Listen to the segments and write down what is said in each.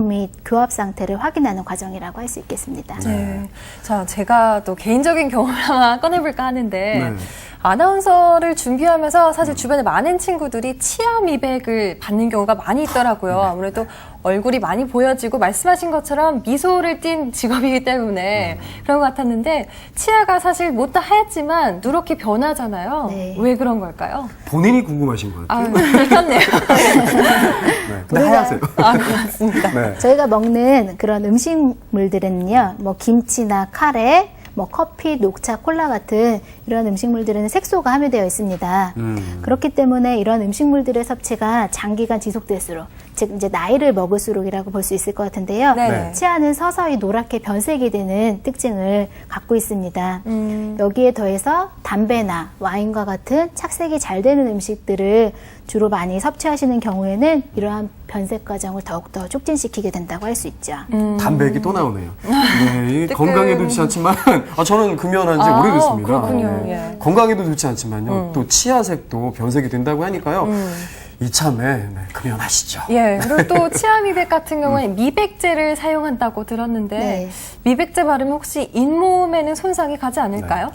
및 교합 상태를 확인하는 과정이라고 할 수 있겠습니다. 네. 자, 제가 또 개인적인 경험을 하나 꺼내볼까 하는데 네. 아나운서를 준비하면서 사실 주변에 많은 친구들이 치아 미백을 받는 경우가 많이 있더라고요. 아무래도 얼굴이 많이 보여지고 말씀하신 것처럼 미소를 띤 직업이기 때문에 그런 것 같았는데 치아가 사실 못다 하얗지만 누렇게 변하잖아요. 네. 왜 그런 걸까요? 본인이 궁금하신 것 같아요. 그렇네요. 네. 근데 하얗세요. 아, 고맙습니다. 네. 저희가 먹는 그런 음식물들은요, 뭐 김치나 카레, 뭐 커피, 녹차, 콜라 같은 이런 음식물들은 색소가 함유되어 있습니다. 그렇기 때문에 이런 음식물들의 섭취가 장기간 지속될수록, 즉 이제 나이를 먹을수록이라고 볼 수 있을 것 같은데요. 네. 치아는 서서히 노랗게 변색이 되는 특징을 갖고 있습니다. 여기에 더해서 담배나 와인과 같은 착색이 잘 되는 음식들을 주로 많이 섭취하시는 경우에는 이러한 변색 과정을 더욱더 촉진시키게 된다고 할 수 있죠. 담배 얘기 또 나오네요. 네, 건강에도 좋지 않지만 저는 금연한 지 오래됐습니다. 그렇군요. 네. 예. 건강에도 좋지 않지만요. 또 치아색도 변색이 된다고 하니까요. 이참에 금연하시죠. 예, 그리고 또 치아 미백 같은 경우는 미백제를 사용한다고 들었는데 네. 미백제 바르면 혹시 잇몸에는 손상이 가지 않을까요?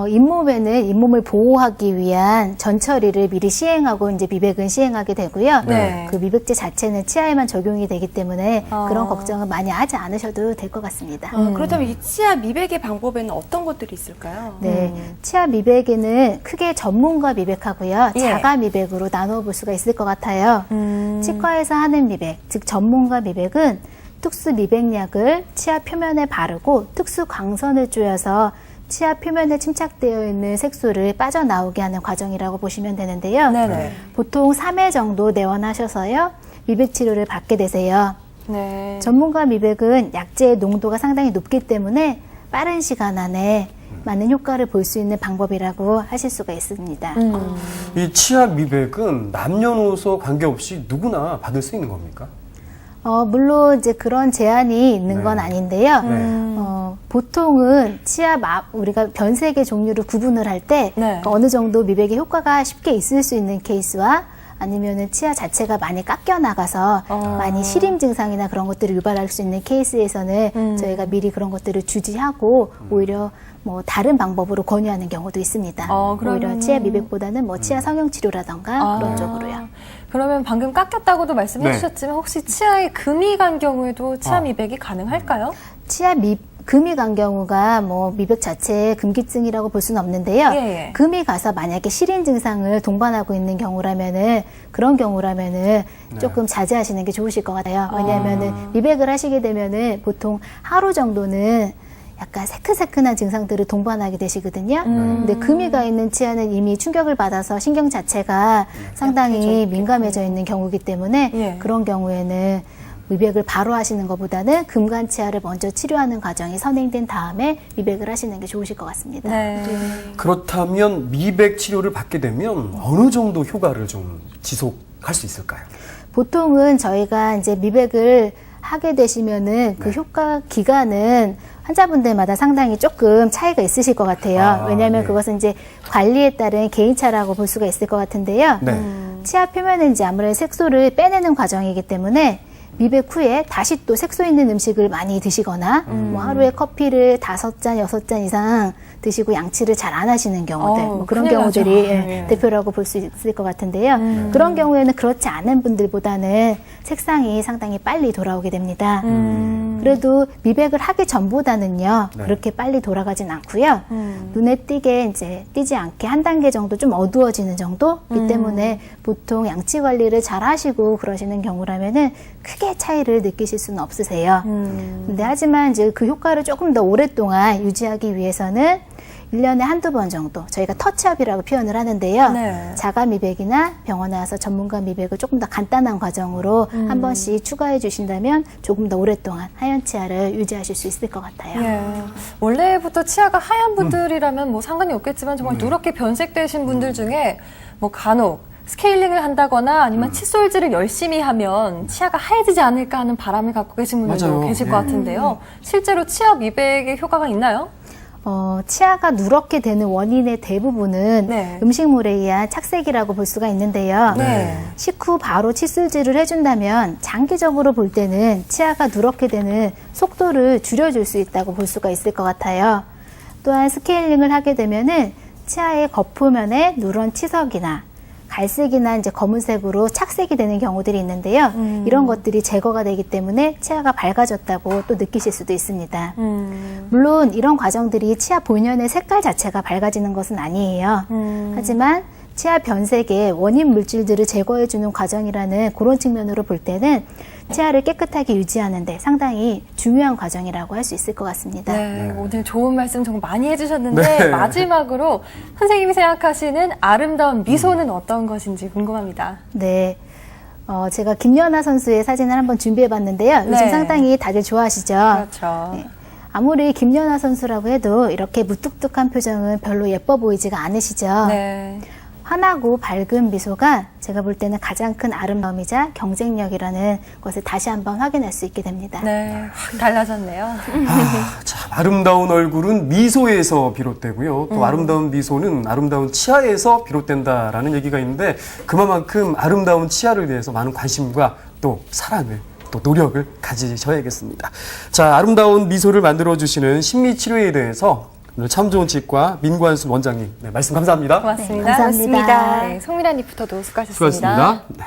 잇몸에는 잇몸을 보호하기 위한 전처리를 미리 시행하고 이제 미백은 시행하게 되고요. 네. 그 미백제 자체는 치아에만 적용이 되기 때문에 그런 걱정은 많이 하지 않으셔도 될 것 같습니다. 그렇다면 이 치아 미백의 방법에는 어떤 것들이 있을까요? 네, 치아 미백에는 크게 전문가 미백하고요, 예. 자가 미백으로 나누어 볼 수가 있을 것 같아요. 치과에서 하는 미백, 즉 전문가 미백은 특수 미백약을 치아 표면에 바르고 특수 광선을 쪼여서 치아 표면에 침착되어 있는 색소를 빠져나오게 하는 과정이라고 보시면 되는데요. 네네. 보통 3회 정도 내원하셔서요, 미백 치료를 받게 되세요. 네. 전문가 미백은 약제의 농도가 상당히 높기 때문에 빠른 시간 안에 많은 효과를 볼 수 있는 방법이라고 하실 수가 있습니다. 이 치아 미백은 남녀노소 관계없이 누구나 받을 수 있는 겁니까? 물론 이제 그런 제한이 있는 건 아닌데요. 보통은 우리가 변색의 종류를 구분을 할 때 네. 어느 정도 미백의 효과가 쉽게 있을 수 있는 케이스와 아니면은 치아 자체가 많이 깎여 나가서 많이 시림 증상이나 그런 것들을 유발할 수 있는 케이스에서는 저희가 미리 그런 것들을 주지하고 오히려 뭐 다른 방법으로 권유하는 경우도 있습니다. 오히려 치아 미백보다는 뭐 치아 성형 치료라던가 그런 쪽으로요. 그러면 방금 깎였다고도 말씀해 네. 주셨지만 혹시 치아에 금이 간 경우에도 치아 미백이 가능할까요? 금이 간 경우가 뭐 미백 자체의 금기증이라고 볼 수는 없는데요. 예. 금이 가서 만약에 시린 증상을 동반하고 있는 경우라면은 그런 경우라면은 조금 자제하시는 게 좋으실 것 같아요. 왜냐하면은 미백을 하시게 되면은 보통 하루 정도는 약간 새끈새끈한 증상들을 동반하게 되시거든요. 근데 금이 가 있는 치아는 이미 충격을 받아서 신경 자체가 상당히 민감해져 있는 경우이기 때문에 예. 그런 경우에는 미백을 바로 하시는 것보다는 금간 치아를 먼저 치료하는 과정이 선행된 다음에 미백을 하시는 게 좋으실 것 같습니다. 네. 그렇다면 미백 치료를 받게 되면 어느 정도 효과를 좀 지속할 수 있을까요? 보통은 저희가 이제 미백을 하게 되시면은 그 효과 기간은 환자분들마다 상당히 조금 차이가 있으실 것 같아요. 왜냐하면 네. 그것은 이제 관리에 따른 개인차라고 볼 수가 있을 것 같은데요. 네. 치아 표면은 이제 아무래도 색소를 빼내는 과정이기 때문에 미백 후에 다시 또 색소 있는 음식을 많이 드시거나 뭐 하루에 커피를 5잔, 6잔 이상 드시고 양치를 잘 안 하시는 경우들 뭐 그런 큰일 경우들이 나죠. 예, 예. 대표라고 볼 수 있을 것 같은데요. 그런 경우에는 그렇지 않은 분들보다는 색상이 상당히 빨리 돌아오게 됩니다. 그래도 미백을 하기 전보다는요, 네. 그렇게 빨리 돌아가진 않고요. 눈에 띄지 않게 한 단계 정도 좀 어두워지는 정도이기 때문에 보통 양치 관리를 잘 하시고 그러시는 경우라면은 크게 차이를 느끼실 수는 없으세요. 근데 하지만 이제 그 효과를 조금 더 오랫동안 유지하기 위해서는 1년에 한두 번 정도 저희가 터치업이라고 표현을 하는데요. 네. 자가 미백이나 병원에 와서 전문가 미백을 조금 더 간단한 과정으로 한 번씩 추가해 주신다면 조금 더 오랫동안 하얀 치아를 유지하실 수 있을 것 같아요. 예. 원래부터 치아가 하얀 분들이라면 뭐 상관이 없겠지만 정말 누렇게 변색되신 분들 중에 뭐 간혹 스케일링을 한다거나 아니면 칫솔질을 열심히 하면 치아가 하얘지지 않을까 하는 바람을 갖고 계신 분들도 맞아요. 계실 예. 것 같은데요. 실제로 치아 미백의 효과가 있나요? 치아가 누렇게 되는 원인의 대부분은 네. 음식물에 의한 착색이라고 볼 수가 있는데요. 네. 식후 바로 칫솔질을 해준다면 장기적으로 볼 때는 치아가 누렇게 되는 속도를 줄여줄 수 있다고 볼 수가 있을 것 같아요. 또한 스케일링을 하게 되면은 치아의 겉표면에 누런 치석이나 갈색이나 이제 검은색으로 착색이 되는 경우들이 있는데요. 이런 것들이 제거가 되기 때문에 치아가 밝아졌다고 또 느끼실 수도 있습니다. 물론 이런 과정들이 치아 본연의 색깔 자체가 밝아지는 것은 아니에요. 하지만 치아 변색의 원인 물질들을 제거해주는 과정이라는 그런 측면으로 볼 때는 치아를 깨끗하게 유지하는데 상당히 중요한 과정이라고 할 수 있을 것 같습니다. 네, 오늘 좋은 말씀 정말 많이 해주셨는데 네. 마지막으로 선생님이 생각하시는 아름다운 미소는 어떤 것인지 궁금합니다. 네. 제가 김연아 선수의 사진을 한번 준비해봤는데요. 요즘 네. 상당히 다들 좋아하시죠? 그렇죠. 네. 아무리 김연아 선수라고 해도 이렇게 무뚝뚝한 표정은 별로 예뻐 보이지가 않으시죠? 네. 환하고 밝은 미소가 제가 볼 때는 가장 큰 아름다움이자 경쟁력이라는 것을 다시 한번 확인할 수 있게 됩니다. 네, 확 달라졌네요. 참 아름다운 얼굴은 미소에서 비롯되고요. 또 아름다운 미소는 아름다운 치아에서 비롯된다라는 얘기가 있는데 그만큼 아름다운 치아를 위해서 많은 관심과 또 사랑을 또 노력을 가지셔야겠습니다. 자, 아름다운 미소를 만들어주시는 심미치료에 대해서 오늘 참 좋은 치과 민관순 원장님 말씀 감사합니다. 고맙습니다. 네, 감사합니다. 네, 송미란 리포터도 수고하셨습니다. 수고하셨습니다. 네.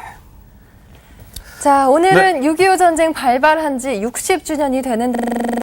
자, 오늘은 6.25 전쟁 발발한 지 60주년이 되는